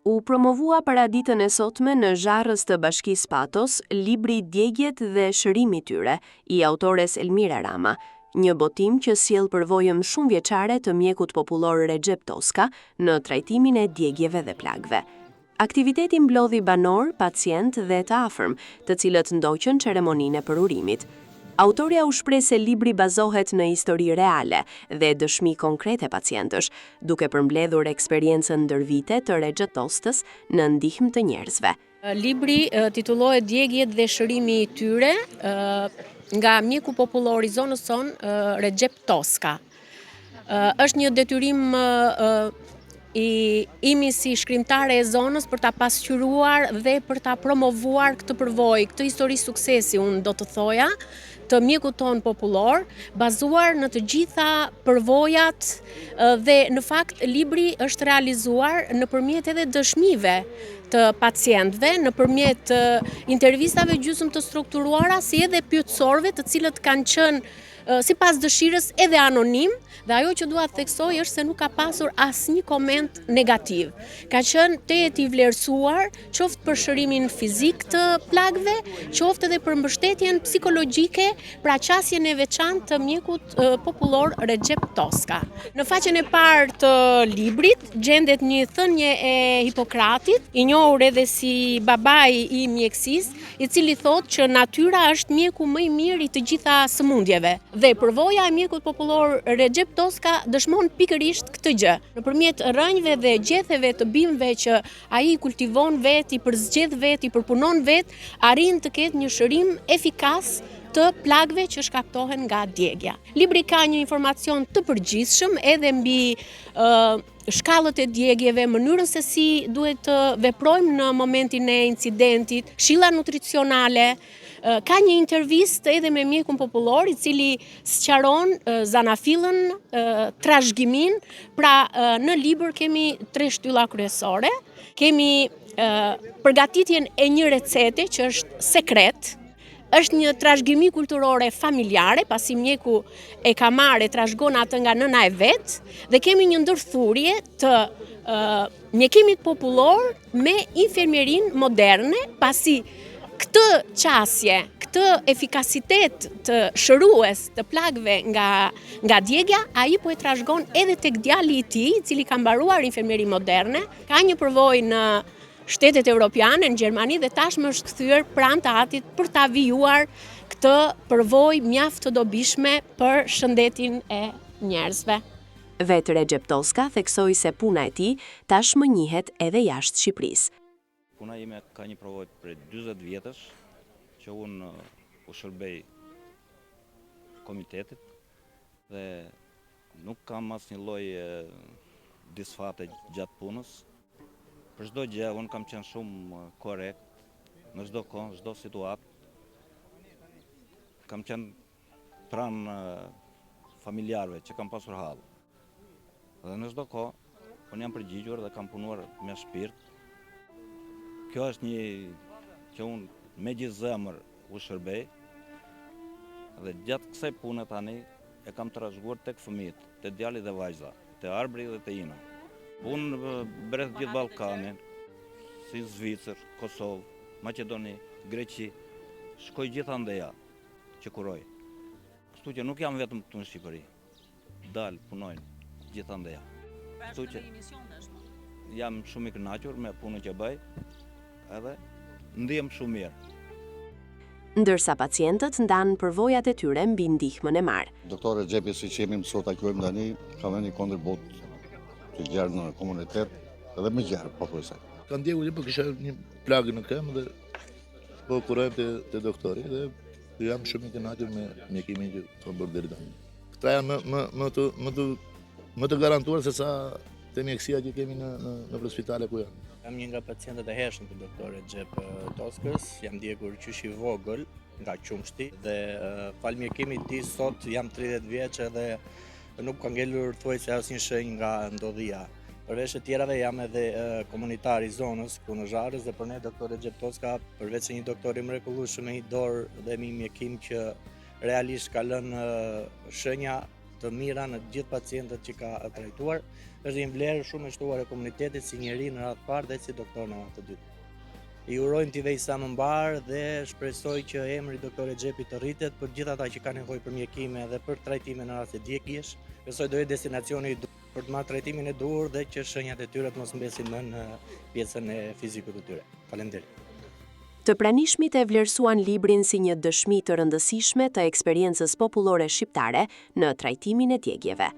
U promovua para ditën e sotme në zharrës të Bashkisë Patos, libri Djegjet dhe shërimi i tyre, i autores Elmira Rama, një botim që sjell përvojën shumë vjeçare të mjekut popullor Recep Toska në trajtimin e djegjeve dhe plagëve. Aktiviteti mblodhi banor, pacient dhe të afërm, të cilët ndoqën ceremoninë e përurimit. Autoria u shpreh se libri bazohet në histori reale dhe dëshmi konkrete pacientësh, duke përmbledhur eksperiencën ndër vite të Recep Toskës në ndihmë të njerëzve. Libri titullohet Djegjet dhe shërimi i tyre, nga mjeku popullor i zonës sonë, Recep Toska. Është një detyrim imi si shkrimtare e zonës për ta pasqyruar dhe për ta promovuar këtë përvojë, këtë histori suksesi, unë do të thoja, të mjekut ton popullor, bazuar në të gjitha përvojat dhe në fakt libri është realizuar nëpërmjet edhe dëshmive të pacientëve, nëpërmjet intervistave gjysmë të strukturuara, si edhe pyetësorëve, të cilët kanë qenë sipas dëshirës edhe anonim, dhe ajo që dua të theksoj është se nuk ka pasur asnjë koment negativ. Ka qenë tejet i vlerësuar, qoftë për shërimin fizik të plagëve, qoftë edhe për mbështetjen psikologjike, pra qasjen e veçantë të mjekut popullor Recep Toska. Në faqen e parë të librit gjendet një thënie e Hipokratit, i njohur edhe si babai i mjekësisë, i cili thotë që natyra është mjeku më i mirë i të gjitha sëmundjeve. Dhe përvoja e mjekut popullor Recep Toska dëshmon pikërisht këtë gjë. Nëpërmjet rrënjve dhe gjetheve të bimëve që ai kultivon vet, i përzgjedh vet, i përpunon vet, arrin të ketë një shërim efikas të plagëve që shkaktohen nga djegja. Libri ka një informacion të përgjithshëm edhe mbi shkallët e djegjeve, mënyrën se si duhet të veprojmë në momentin e incidentit, këshilla nutricionale. Ka një intervistë edhe me mjekun popullor, i cili sqaron zanafillën, trashëgimin. Pra në libër kemi 3 shtylla kryesore. Kemi përgatitjen e një recete që është sekret. Është një trashëgimi kulturore familjare, pasi mjeku e ka marrë e trashëgon atë nga nëna e vet, dhe kemi një ndërthurje të mjekimit popullor me infermierin moderne, pasi këtë qasje, këtë efikasitet të shërues të plagëve nga djegja, ai po e trashëgon edhe tek djali i tij, i cili ka mbaruar infermieri moderne, ka një përvojë në Shtetet Evropiane, në Gjermani, dhe tashmë është kthyer pranë të atit për ta vijuar këtë përvojë mjaft të dobishme për shëndetin e njerëzve. Vetë Recep Toska theksoi se puna e tij tashmë njihet edhe jashtë Shqipërisë. Puna ime ka një përvojë për 40 vjetësh që unë u shërbej komitetit dhe nuk kam asnjë lloj disfate gjatë punës. Për çdo gjë unë kam qenë shumë korrekt në çdo kohë, çdo situatë. Kam qenë pranë familjarëve që kam pasur hall. Dhe në çdo kohë unë jam përgjigjur dhe kam punuar me shpirt. Kjo është një që unë me gjithë zemër u shërbej dhe gjatë kësaj pune tani e kam trashëguar tek fëmijët, te djali dhe vajza, te arbri dhe te ina. Unë breth gjithë Ballkanin, si Zvicër, Kosovë, Maqedoni, Greqi, shkoj gjithandeja që kuroj. Kështu që nuk jam vetëm këtu në Shqipëri, dalë, punojnë gjithandeja. Kështu që jam shumë i kënaqur me punën që bëj, edhe ndihem shumë mirë. Ndërsa pacientët ndanë përvojat e tyre mbi ndihmën e marrë. Doktor Recepi, siç jemi mësuar ta quajmë tani, ka vënë një kontribut të gjerë në komunitet, edhe më gjerë, po thuajse. Ka ndjekur që kisha një plagë në këmbë dhe po kurojmë te doktori dhe jam shumë i kënaqur me mjekimin që ka bërë deri tani. Këta janë më të garantuar se sa te mjekësia që kemi në spitale ku janë. Jam një nga pacientët e hershëm të doktor Recep Toskës, jam ndjekur qysh i vogël nga qumshti dhe fal mjekimit të tij sot jam 30 vjeç edhe nuk ka ngelur thuajse asnjë shenjë nga ndodhia. Përveç të tjerave jam edhe komunitar i zonës ku në Zharës dhe për ne doktor Recep Toska, përveç se një doktor i mrekullueshëm me një dorë dhe me një mjekim që realisht ka lënë shenja të mira në gjithë pacientët që ka trajtuar. Është një vlerë shumë e shtuar e komunitetit si njeri në radhë parë dhe si doktor në radhë të dytë. I urojmë t'i vej sa më mbar dhe shpresoj që emri doktore Xhepi të rritet për gjithë ata që kanë nevojë për mjekime dhe për trajtime në raste djegjesh. Besoj do jetë destinacioni i duhur për të marrë trajtimin e duhur dhe që shenjat e tyre të mos mbesin më në pjesën e fizikut të tyre. Faleminderit. Të pranishmit e vlerësuan librin si një dëshmi të rëndësishme të eksperiencës popullore shqiptare në trajtimin e djegjeve.